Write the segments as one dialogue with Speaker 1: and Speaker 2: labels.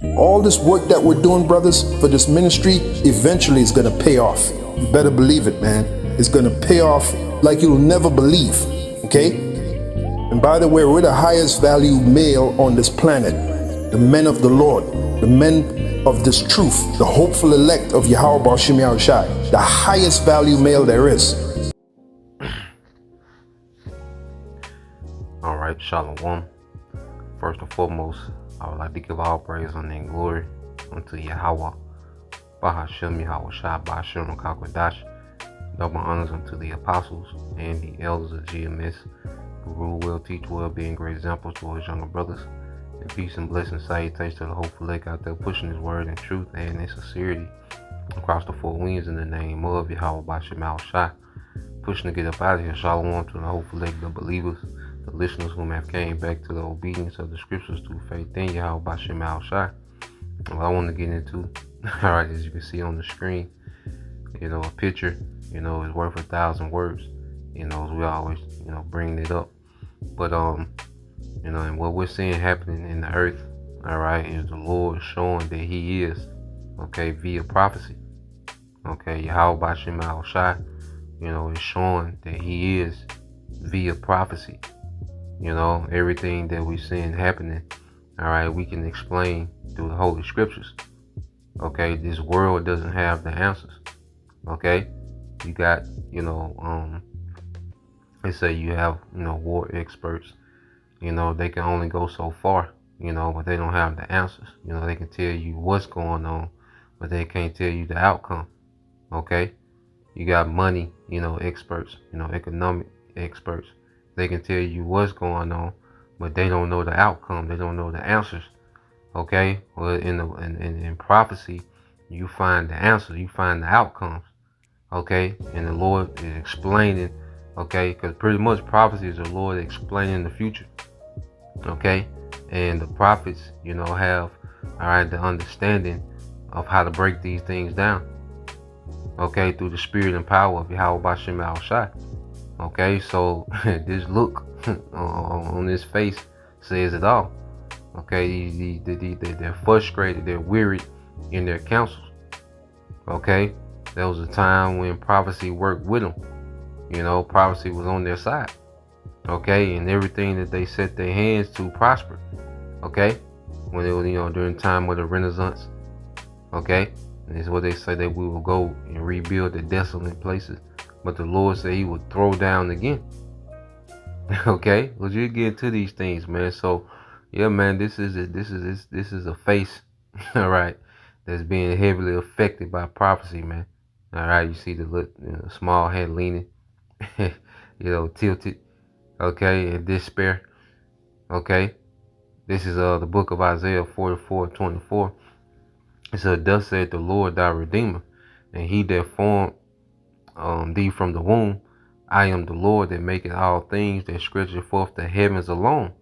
Speaker 1: All this work that we're doing, brothers, for this ministry, eventually is going to pay off. You better believe it, man. It's going to pay off like you'll never believe. Okay? And by the way, we're the highest value male on this planet. The men of the Lord. The men of this truth. The hopeful elect of Yahweh Bashim Yahushai. The highest value male there is.
Speaker 2: Alright, Shalom. First and foremost, I would like to give all praise and glory unto Yahweh, Bahashem Yahushai, Bahashem Kakwadash. Double honors unto the apostles and the elders of GMS, who rule well, teach well, being great examples to his younger brothers. And peace and blessing salutations to the hopeful elect out there pushing his word in truth and in sincerity across the four winds in the name of Yahweh Bahashem Yahushai. Pushing to get up out of here. Shalom to the hopeful elect, the believers, the listeners whom have came back to the obedience of the scriptures through faith in Yahweh Bahashem Yahushai. What I want to get into, alright, as you can see on the screen, a picture, is worth 1,000 words, as we always, bring it up. But, and what we're seeing happening in the earth, alright, is the Lord showing that He is, via prophecy. Yahweh Bahashem Yahushai, is showing that He is via prophecy. Everything that we're seeing happening, alright, we can explain through the Holy Scriptures. This world doesn't have the answers. You got, they say you have, war experts, they can only go so far, but they don't have the answers. They can tell you what's going on, but they can't tell you the outcome. You got money, experts, economic experts. They can tell you what's going on, but they don't know the outcome. They don't know the answers. Well, in prophecy, you find the answers. You find the outcomes. And the Lord is explaining. Because pretty much prophecy is the Lord explaining the future. And the prophets, have the understanding of how to break these things down. Through the spirit and power of Yahweh Bahashem Yahushai. So this look on this face says it all. They're frustrated, they're wearied in their counsels. There was a time when prophecy worked with them. Prophecy was on their side. And everything that they set their hands to prospered. When it was, during the time of the Renaissance. And it's what they say, that we will go and rebuild the desolate places. But the Lord said He would throw down again. Well, you get to these things, man. So, yeah, man, this is a face, all right, that's being heavily affected by prophecy, man. All right, you see the small head leaning, tilted, in despair. This is the book of Isaiah 44:24. It said, "Thus said the Lord thy Redeemer, and He that formed thee from the womb. I am the Lord that maketh all things, that stretcheth forth the heavens alone,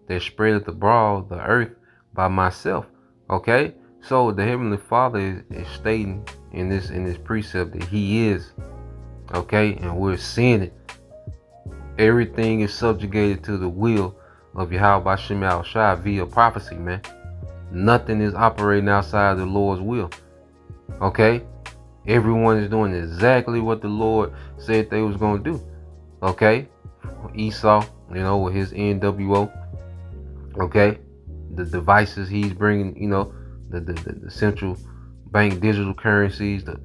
Speaker 2: that spreadeth abroad the earth by myself." So the Heavenly Father is stating in this precept that He is. And we're seeing it. Everything is subjugated to the will of Yahweh Bahashem Yahushai via prophecy, man. Nothing is operating outside the Lord's will. Everyone is doing exactly what the Lord said they was going to do. Esau, with his NWO. The devices he's bringing, the central bank digital currencies, the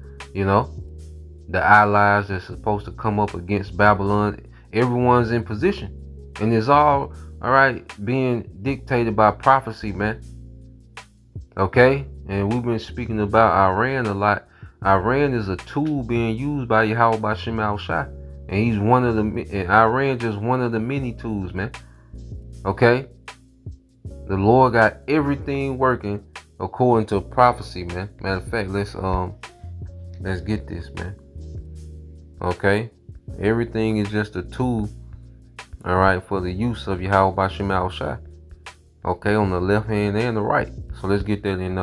Speaker 2: allies that's supposed to come up against Babylon. Everyone's in position. And it's all right, being dictated by prophecy, man. And we've been speaking about Iran a lot. Iran is a tool being used by Yahweh Bahashem Yahushai. And Iran just one of the many tools, man. The Lord got everything working according to prophecy, man. Matter of fact, let's get this, man. Everything is just a tool, all right, for the use of Yahweh Bahashem Yahushai. On the left hand and the right. So let's get that in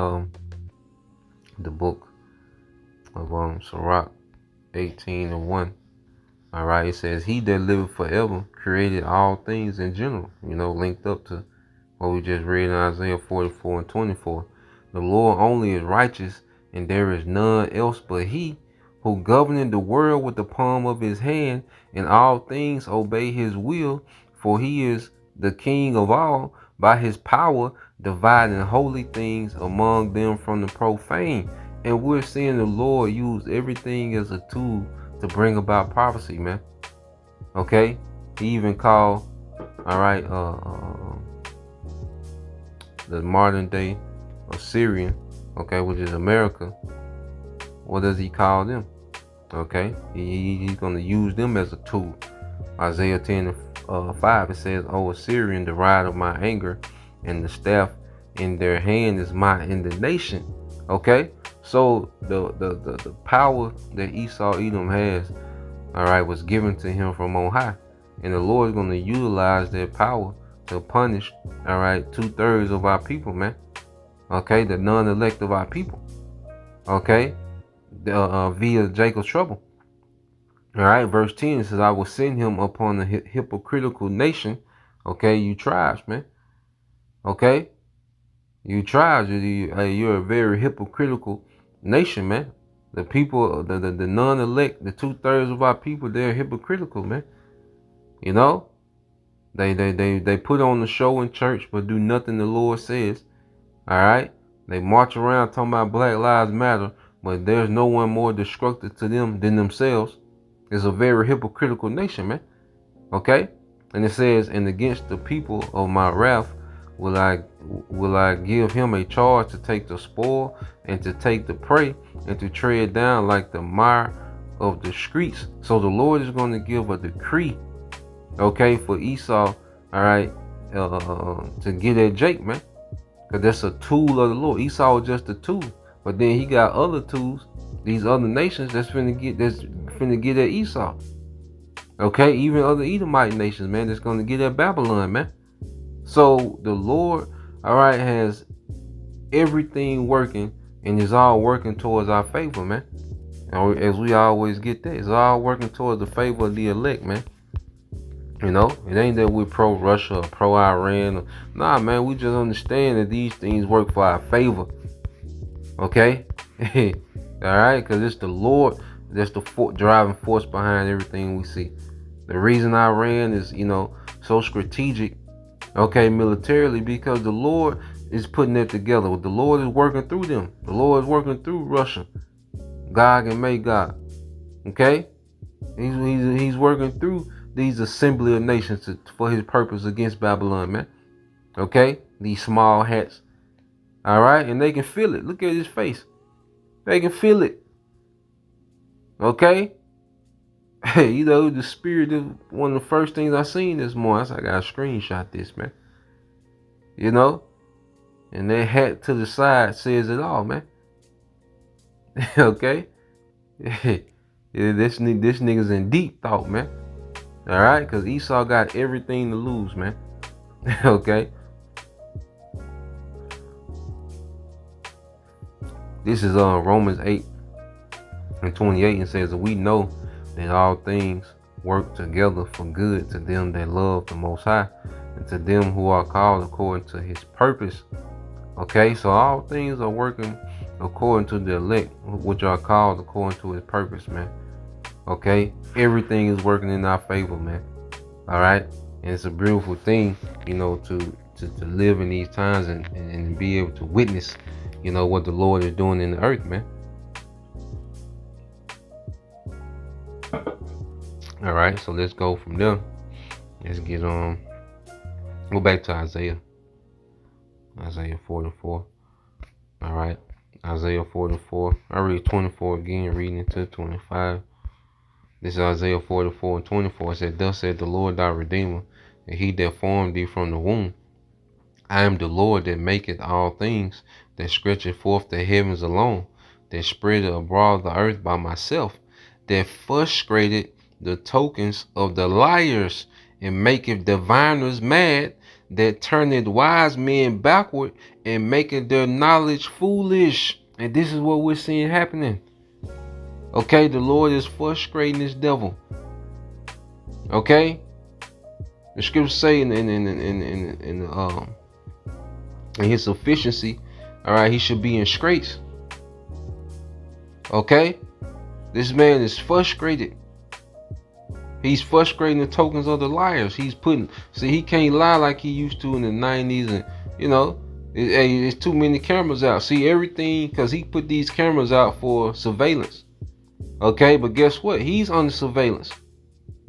Speaker 2: the book of Sirach 18:1. All right, it says, "He that liveth forever created all things in general." Linked up to what we just read in Isaiah 44:24. The Lord only is righteous, and there is none else but he, who governeth the world with the palm of his hand, and all things obey his will, for he is the king of all, by his power dividing holy things among them from the profane. And we're seeing the Lord use everything as a tool to bring about prophecy, man. Okay? He even called, all right, the modern day Assyrian, okay, which is America. What does he call them? Okay, he's going to use them as a tool. Isaiah 10:5, it says, "O Assyrian, the rod of my anger, and the staff in their hand is my indignation." Okay, so the power that Esau Edom has, all right, was given to him from on high, and the Lord is going to utilize that power to punish, all right, 2/3 of our people, man. Okay, the non-elect of our people. Okay, via Jacob's trouble. All right, verse 10 says, "I will send him upon a hypocritical nation." Okay, you tribes, man. Okay, you tribes, you're a very hypocritical nation, man. The people, the non-elect, the 2/3 of our people, they're hypocritical, man. You know, they put on the show in church, but do nothing the Lord says. All right, they march around talking about Black Lives Matter, but there's no one more destructive to them than themselves. It's a very hypocritical nation, man. Okay, and it says, "And against the people of my wrath will I give him a charge to take the spoil and to take the prey and to tread down like the mire of the streets." So the Lord is going to give a decree, okay, for Esau, all right, to get at Jake, man, because that's a tool of the Lord. Esau is just a tool, but then he got other tools, these other nations that's finna get at Esau. Okay, even other Edomite nations, man, that's gonna get at Babylon, man. So the Lord, all right, has everything working, and it's all working towards our favor, man. And as we always get that, it's all working towards the favor of the elect, man. You know, it ain't that we're pro-Russia or pro-Iran. Nah, man, we just understand that these things work for our favor. Okay? Alright? Because it's the Lord that's the driving force behind everything we see. The reason Iran is, so strategic, okay, militarily, because the Lord is putting it together. The Lord is working through them. The Lord is working through Russia, Gog and Magog. Okay? He's working through these assembly of nations for his purpose against Babylon, man. Okay? These small hats. All right? And they can feel it. Look at his face. They can feel it. Okay? Hey, the spirit of one of the first things I seen this morning. I gotta screenshot this, man. And that hat to the side says it all, man. Okay? This nigga's in deep thought, man. All right, because Esau got everything to lose, man. Okay. This is Romans 8:28, and says that we know that all things work together for good to them that love the Most High, and to them who are called according to His purpose. Okay, so all things are working according to the elect, which are called according to His purpose, man. Okay, everything is working in our favor, man. All right, and it's a beautiful thing, to live in these times and be able to witness, what the Lord is doing in the earth, man. All right, so let's go from there. Let's go back to Isaiah 44. All right, Isaiah 44. I read 24 again, reading into 25. This is Isaiah 44:24. It said, "Thus said the Lord thy Redeemer, and he that formed thee from the womb. I am the Lord that maketh all things, that stretcheth forth the heavens alone, that spreadeth abroad the earth by myself, that frustrated the tokens of the liars, and maketh diviners mad, that turneth wise men backward, and maketh their knowledge foolish." And this is what we're seeing happening. Okay, the Lord is frustrating this devil. Okay, the scriptures say in His sufficiency, All right, he should be in straits. Okay, this man is frustrated. He's frustrating the tokens of the liars. He's putting, see, he can't lie like he used to in the 90s, and you know, it's too many cameras out. See everything, because he put these cameras out for surveillance. Okay, but guess what? He's under surveillance.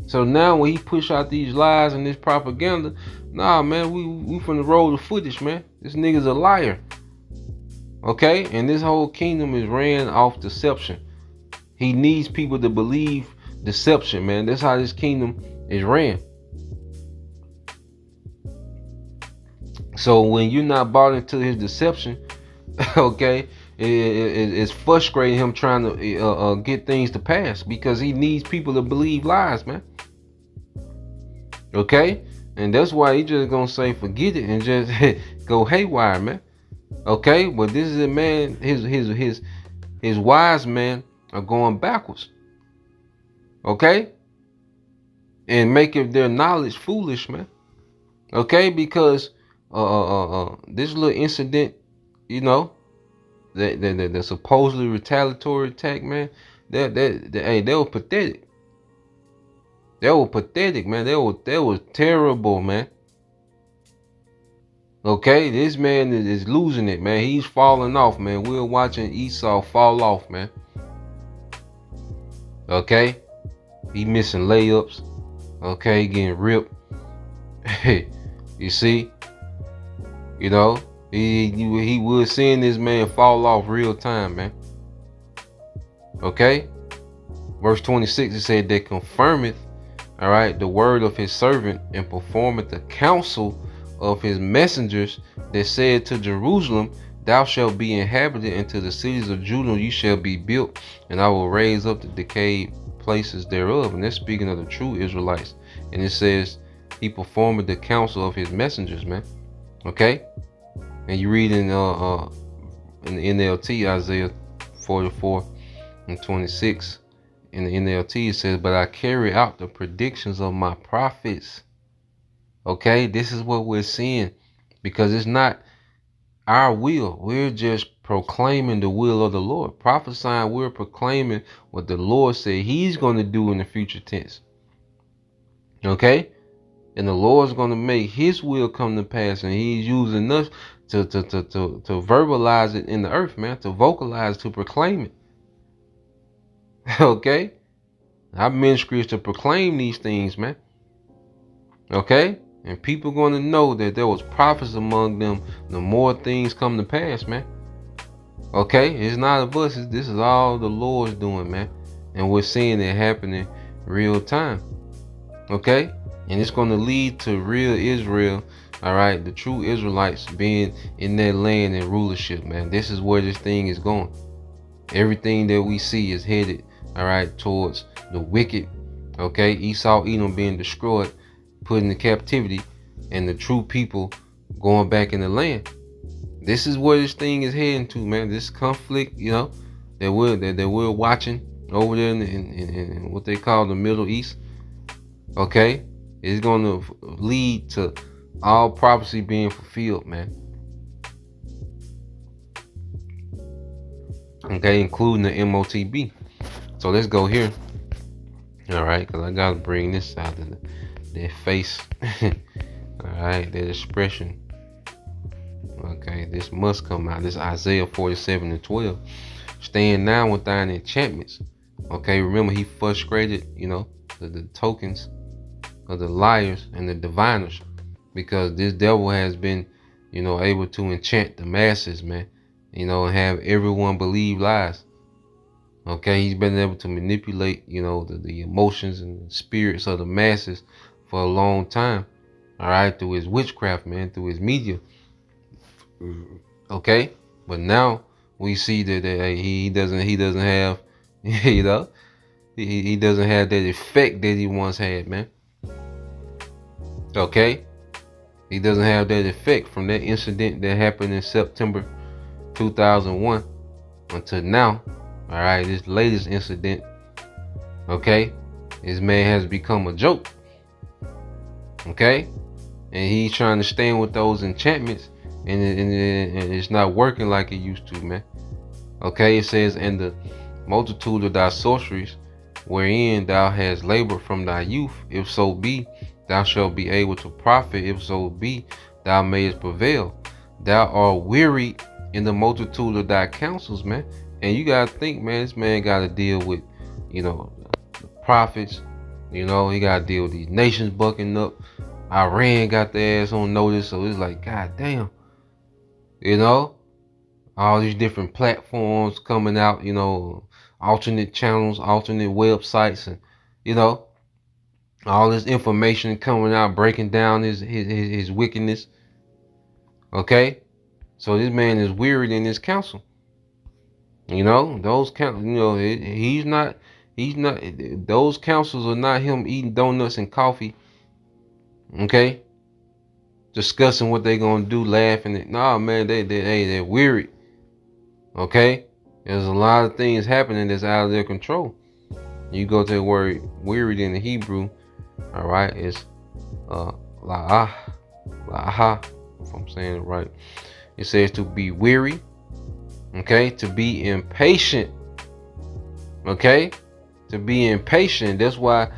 Speaker 2: So now when he push out these lies and this propaganda, nah, man, we finna roll the footage, man. This nigga's a liar. Okay, and this whole kingdom is ran off deception. He needs people to believe deception, man. That's how this kingdom is ran. So when you're not bought into his deception, okay, it's frustrating him trying to get things to pass, because he needs people to believe lies, man. Okay, and that's why he just gonna say forget it and just go haywire, man. Okay, but this is a man. His wise men are going backwards. Okay, and making their knowledge foolish, man. Okay, because this little incident, you know, the supposedly retaliatory attack, man, hey, they were pathetic. They were pathetic, man. They were terrible, man. Okay, this man is losing it, man. He's falling off, man. We're watching Esau fall off, man. Okay, he missing layups. Okay, getting ripped. You see, you know, he was seeing this man fall off real time, man. Okay, verse 26, it said that confirmeth, all right, the word of his servant, and performeth the counsel of his messengers, that said to Jerusalem, thou shalt be inhabited, and to the cities of Judah you shall be built, and I will raise up the decayed places thereof. And they're speaking of the true Israelites. And it says he performed the counsel of his messengers, man. Okay, and you read in the NLT, Isaiah 44:26. In the NLT, it says, but I carry out the predictions of my prophets. Okay, this is what we're seeing, because it's not our will. We're just proclaiming the will of the Lord. Prophesying, we're proclaiming what the Lord said he's going to do in the future tense. Okay, and the Lord's going to make his will come to pass, and he's using us to verbalize it in the earth, man, to vocalize, to proclaim it. Okay, our ministry is to proclaim these things, man. Okay, and people going to know that there was prophets among them, the more things come to pass, man. Okay, it's not of us. This is all the Lord's doing, man. And we're seeing it happening real time. Okay, and it's going to lead to real Israel. All right, the true Israelites being in their land and rulership, man. This is where this thing is going. Everything that we see is headed, all right, towards the wicked. Okay, Esau, Edom being destroyed, put into captivity, and the true people going back in the land. This is where this thing is heading to, man. This conflict, you know, that we're watching over there in what they call the Middle East. Okay, is going to lead to all prophecy being fulfilled, man. Okay, including the MOTB. So let's go here. All right, because I gotta bring this out of their face. All right, that expression. Okay, this must come out. This Isaiah 47:12. Stand now with thine enchantments. Okay, remember he frustrated, you know, the tokens of the liars and the diviners, because this devil has been, you know, able to enchant the masses, man. You know, and have everyone believe lies. Okay, he's been able to manipulate, you know, the emotions and the spirits of the masses for a long time. All right, through his witchcraft, man, through his media. Okay, but now we see that he doesn't have, you know, he doesn't have that effect that he once had, man. Okay, he doesn't have that effect from that incident that happened in September 2001 until now. All right, this latest incident. Okay, this man has become a joke. Okay, and he's trying to stand with those enchantments and it's not working like it used to, man. Okay, it says, and the multitude of thy sorceries, wherein thou hast labored from thy youth, if so be thou shalt be able to profit, if so be thou mayest prevail. Thou art weary in the multitude of thy counsels, man. And you gotta think, man, this man gotta deal with, the prophets. He gotta deal with these nations bucking up. Iran got their ass on notice, so it's like, god damn, all these different platforms coming out, alternate channels, alternate websites, and you know, all this information coming out, breaking down his wickedness. Okay, so this man is wearied in his counsel. Those he's not. Those counsels are not him eating donuts and coffee. Okay, discussing what they gonna do, laughing. Nah, man, they're wearied. Okay, there's a lot of things happening that's out of their control. You go to the word wearied in the Hebrew, all right, it's la'ah, if I'm saying it right. It says to be weary, okay, to be impatient, okay, to be impatient. That's why,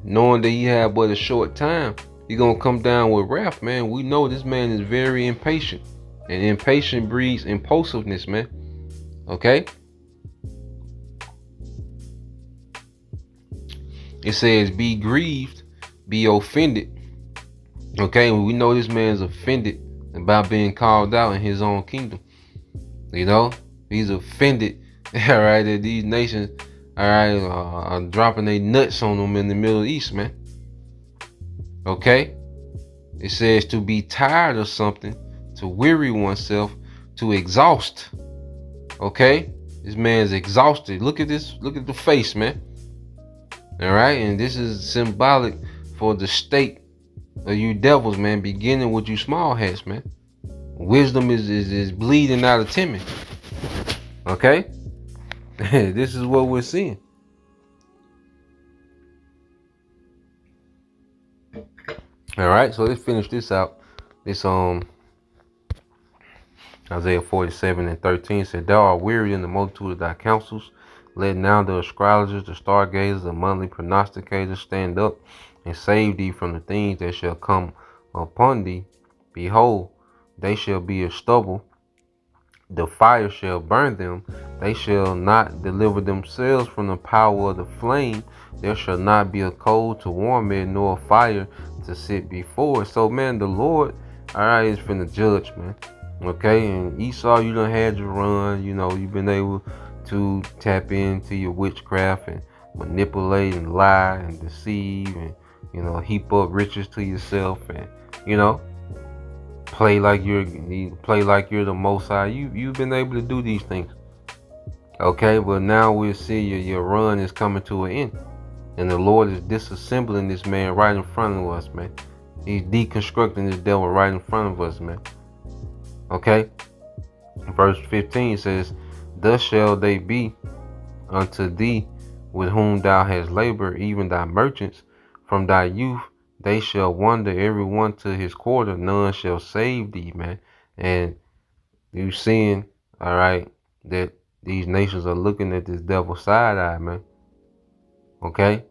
Speaker 2: knowing that he had but a short time, he gonna come down with wrath, man. We know this man is very impatient, and impatient breeds impulsiveness, man. Okay. It says, be grieved, be offended. Okay, we know this man's offended about being called out in his own kingdom. He's offended, all right, that these nations, all right, are dropping their nuts on them in the Middle East, man. Okay, it says to be tired of something, to weary oneself, to exhaust. Okay, this man's exhausted. Look at this. Look at the face, man. All right, and this is symbolic for the state of you devils, man. Beginning with you small hats, man. Wisdom is bleeding out of Timmy. Okay, this is what we're seeing. All right, so let's finish this out. This Isaiah 47:13 said, thou art weary in the multitude of thy counsels. Let now the astrologers, the stargazers, the monthly prognosticators stand up and save thee from the things that shall come upon thee. Behold, they shall be as stubble. The fire shall burn them. They shall not deliver themselves from the power of the flame. There shall not be a coal to warm it, nor a fire to sit before it. So, man, the Lord, all right, is finna judge, man. Okay, and Esau, you done had your run. You've been able to tap into your witchcraft and manipulate and lie and deceive and, heap up riches to yourself and, play like you're the Most High. You've been able to do these things. Okay, but now we'll see your run is coming to an end. And the Lord is disassembling this man right in front of us, man. He's deconstructing this devil right in front of us, man. Okay, verse 15 says, thus shall they be unto thee with whom thou hast labored, even thy merchants. From thy youth they shall wander, every one to his quarter. None shall save thee, man. And you seeing, all right, that these nations are looking at this devil side-eye, man. Okay,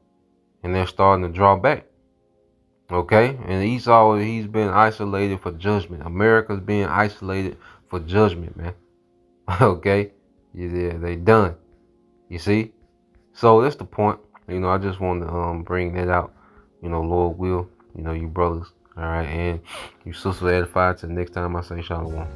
Speaker 2: and they're starting to draw back. Okay, and Esau, he's been isolated for judgment. America's being isolated for judgment, man. Okay, yeah, they done. You see, so that's the point. I just want to bring that out. Lord will, you brothers, all right, and you sisters edified. Till next time, I say shalom.